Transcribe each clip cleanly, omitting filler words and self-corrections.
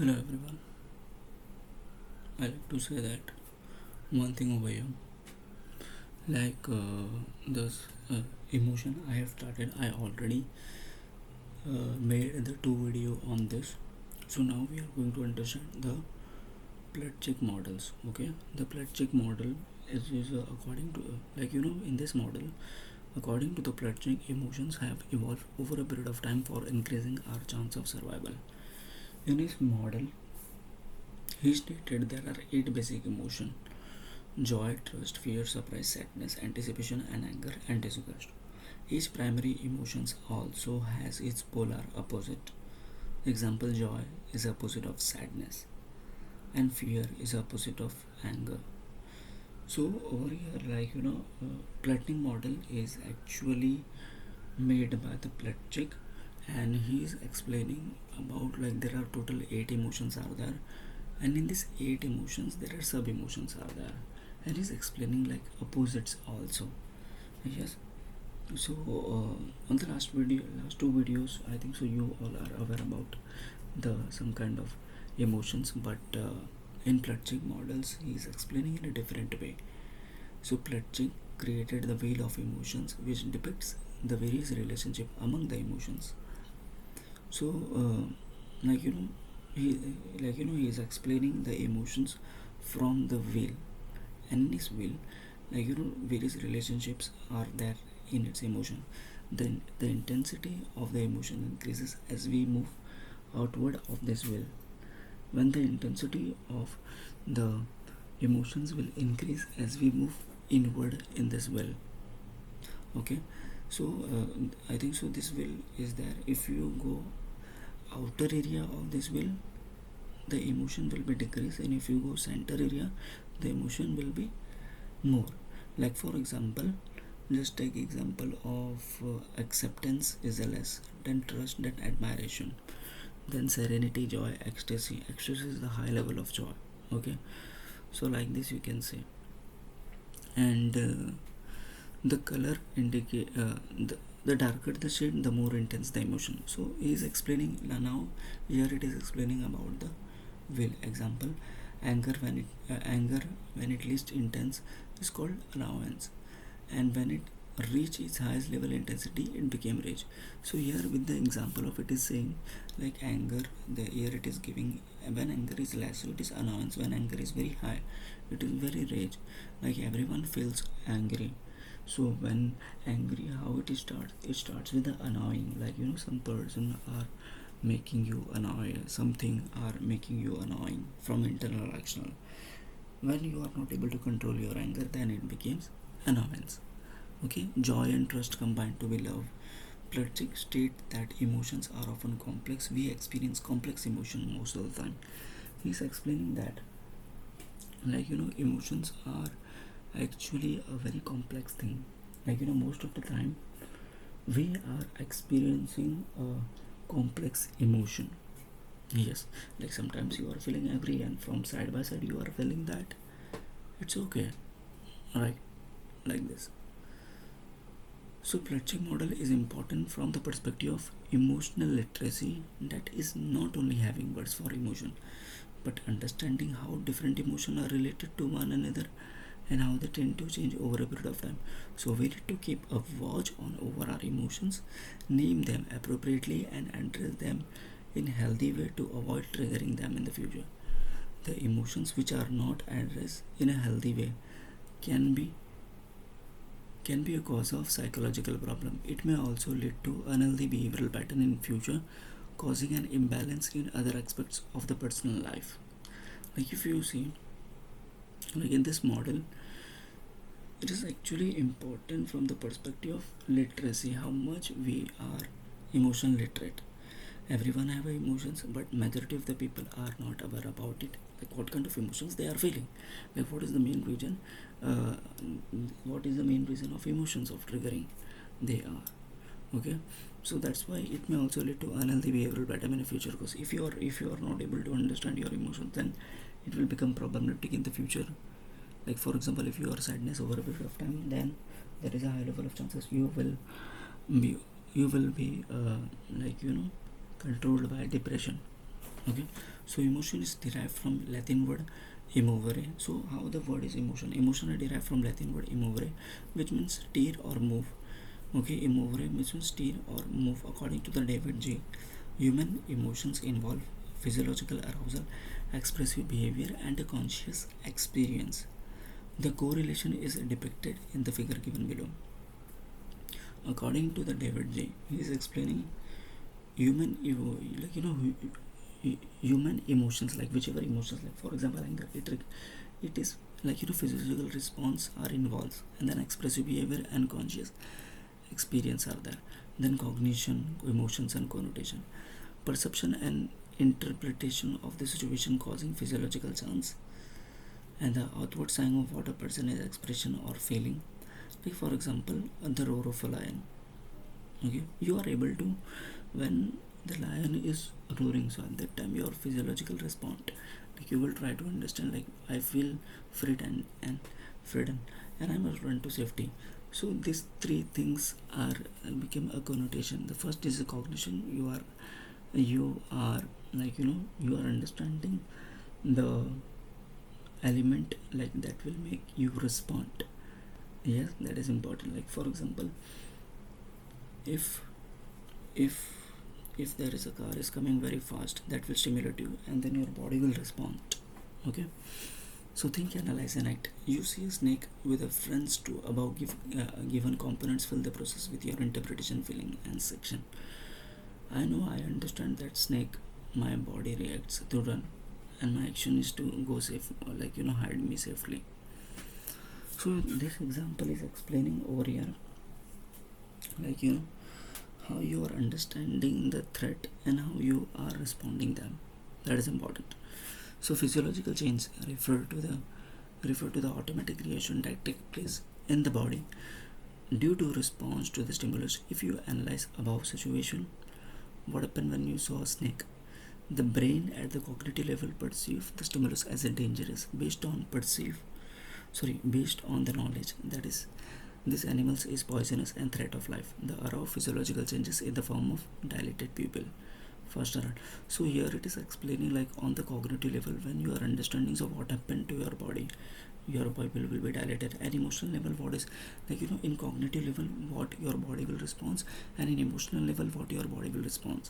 Hello everyone. I like to say that one thing over here, like this emotion I have started. I already made the two video on this. So now we are going to understand the Plutchik models. Okay, the Plutchik model is according to in this model, according to the Plutchik, emotions have evolved over a period of time for increasing our chance of survival. In his model, he stated there are eight basic emotions: joy, trust, fear, surprise, sadness, anticipation, and anger, and disgust. Each primary emotion also has its polar opposite. Example: joy is opposite of sadness, and fear is opposite of anger. So over here, Plutnik model is actually made by the Plutchik, and he is explaining about like there are total eight emotions are there, and in these eight emotions there are sub emotions are there, and he's explaining like opposites also. Yes. So on the last two videos, I think so you all are aware about the some kind of emotions, but in Plutchik models he is explaining in a different way. So Plutchik created the wheel of emotions, which depicts the various relationship among the emotions. So like you know he he is explaining the emotions from the wheel, and in this wheel, various relationships are there in its emotion. Then the intensity of the emotion increases as we move outward of this wheel. When the intensity of the emotions will increase as we move inward in this wheel. Okay, so I think so this wheel is there. If you go outer area of this wheel, the emotion will be decreased, and if you go center area, the emotion will be more. Like for example, just take example of acceptance is a less, then trust, then admiration, then serenity, joy, ecstasy. Ecstasy is the high level of joy. Okay, so like this you can say. And the color indicate the darker the shade, the more intense the emotion. So he is explaining now. Here it is explaining about the will. Example: anger when it least intense is called annoyance, and when it reach its highest level intensity it became rage. So here with the example of it is saying like anger, the here it is giving when anger is less, so it is annoyance. When anger is very high, it is very rage. Like everyone feels angry. So when angry, how it starts? It starts with the annoying. Some person are making you annoy, something are making you annoying from internal or external. When you are not able to control your anger, then it becomes annoyance. Okay, joy and trust combine to be love. Plutchik state that emotions are often complex. We experience complex emotion most of the time. He's explaining that emotions are actually a very complex thing. Most of the time we are experiencing a complex emotion. Yes, like sometimes you are feeling angry, and from side by side you are feeling that it's okay, right? Like this. So Plutchik model is important from the perspective of emotional literacy, that is not only having words for emotion, but understanding how different emotions are related to one another and how they tend to change over a period of time. So we need to keep a watch on over our emotions, name them appropriately, and address them in a healthy way to avoid triggering them in the future. The emotions which are not addressed in a healthy way can be a cause of psychological problem. It may also lead to unhealthy behavioral pattern in future, causing an imbalance in other aspects of the personal life. Like if you see, like in this model, it is actually important from the perspective of literacy, how much we are emotion literate. Everyone have emotions, but majority of the people are not aware about it, like what kind of emotions they are feeling, like what is the main reason, uh, what is the main reason of emotions of triggering they are. Okay, so that's why it may also lead to unhealthy behavioral pattern in the future, because if you are not able to understand your emotions, then it will become problematic in the future. Like for example, if you are sadness over a period of time, then there is a high level of chances be you will be controlled by depression. Okay, so emotion is derived from Latin word emovere. So how the word is emotion? Emotion is derived from Latin word emovere, which means stir or move. Okay, emovere means stir or move. According to the David G, human emotions involve physiological arousal, expressive behavior, and a conscious experience. The correlation is depicted in the figure given below. According to the David J, he is explaining human human emotions, like whichever emotions, like for example anger, it is like physiological response are involved, and then expressive behavior and conscious experience are there. Then cognition, emotions and connotation, perception and interpretation of the situation causing physiological chance, and the outward sign of what a person is expression or feeling, like for example the roar of a lion. Okay, you are able to, when the lion is roaring, so at that time your physiological response, like you will try to understand, like I feel freedom and I must run to safety. So these three things are become a connotation. The first is a cognition. You are you are understanding the element like that will make you respond. Yes, that is important. Like for example, if if if there is a car is coming very fast, that will stimulate you and then your body will respond. Okay, so think, analyze and act. You see a snake with a friends to above given components, fill the process with your interpretation, feeling and section. I know, I understand that snake, my body reacts to run and my action is to go safe, like hide me safely. So this example is explaining over here, like how you are understanding the threat and how you are responding them. That is important. So physiological change refer to the automatic reaction that take place in the body due to response to the stimulus. If you analyze above situation, what happened when you saw a snake, the brain at the cognitive level perceive the stimulus as a dangerous based on the knowledge that is this animal is poisonous and threat of life. The era of physiological changes in the form of dilated pupil, first around. So here it is explaining, like on the cognitive level, when you are understanding of what happened to your body, your pupil will be dilated. And emotional level, what is like in cognitive level what your body will respond, and in emotional level what your body will respond.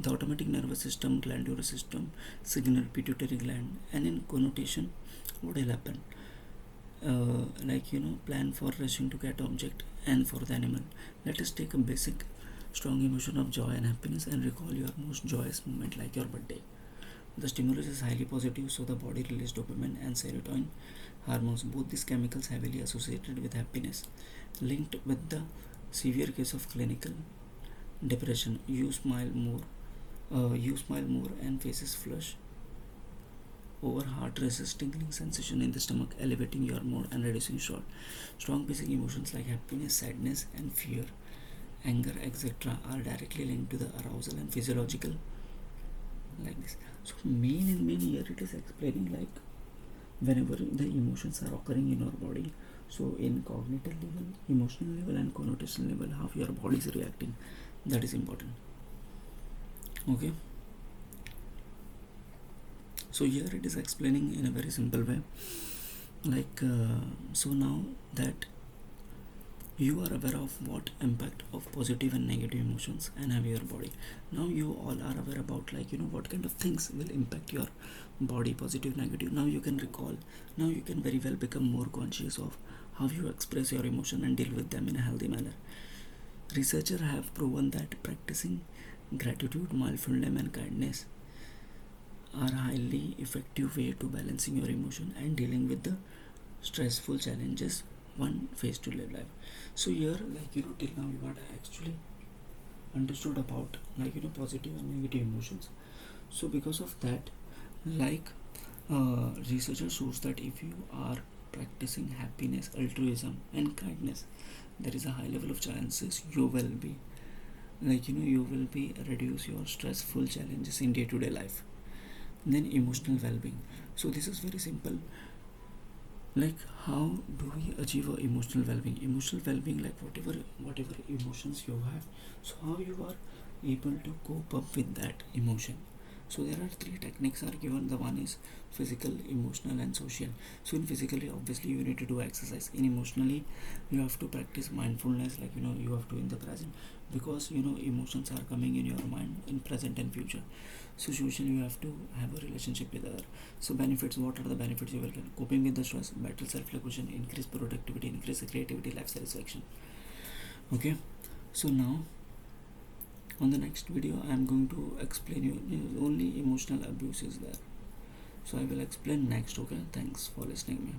The automatic nervous system, glandular system, signal pituitary gland, and in connotation, what will happen? Plan for rushing to get object and for the animal. Let us take a basic strong emotion of joy and happiness and recall your most joyous moment, like your birthday. The stimulus is highly positive, so the body releases dopamine and serotonin hormones, both these chemicals heavily associated with happiness, linked with the severe case of clinical depression. You smile more and faces flush over heart raises, tingling sensation in the stomach, elevating your mood and reducing strong basic emotions like happiness, sadness and fear, anger, etc. are directly linked to the arousal and physiological, like this. So main here it is explaining, like whenever the emotions are occurring in our body, so in cognitive level, emotional level and connotation level, how your body is reacting, that is important. Okay, so here it is explaining in a very simple way, like so now that you are aware of what impact of positive and negative emotions and have your body, now you all are aware about, like what kind of things will impact your body, positive, negative. Now you can recall, now you can very well become more conscious of how you express your emotion and deal with them in a healthy manner. Researchers have proven that practicing gratitude, mindfulness and kindness are highly effective way to balancing your emotion and dealing with the stressful challenges one face to live life. So here, like till now what I actually understood about, like positive and negative emotions. So because of that, like researcher shows that if you are practicing happiness, altruism and kindness, there is a high level of chances you will be, you will be reduce your stressful challenges in day-to-day life. Then emotional well-being. So this is very simple, like how do we achieve emotional well-being? Emotional well-being, like whatever emotions you have, so how you are able to cope up with that emotion. So there are three techniques are given. The one is physical, emotional, and social. So in physically, obviously you need to do exercise. In emotionally, you have to practice mindfulness, like you have to in the present, because emotions are coming in your mind in present and future. So socially, you have to have a relationship with other. So benefits, what are the benefits you will get? Coping with the stress, better self-regulation, increase productivity, increase creativity, life satisfaction. Okay, so now on the next video I am going to explain you only emotional abuse is there. So I will explain next. Okay, thanks for listening me.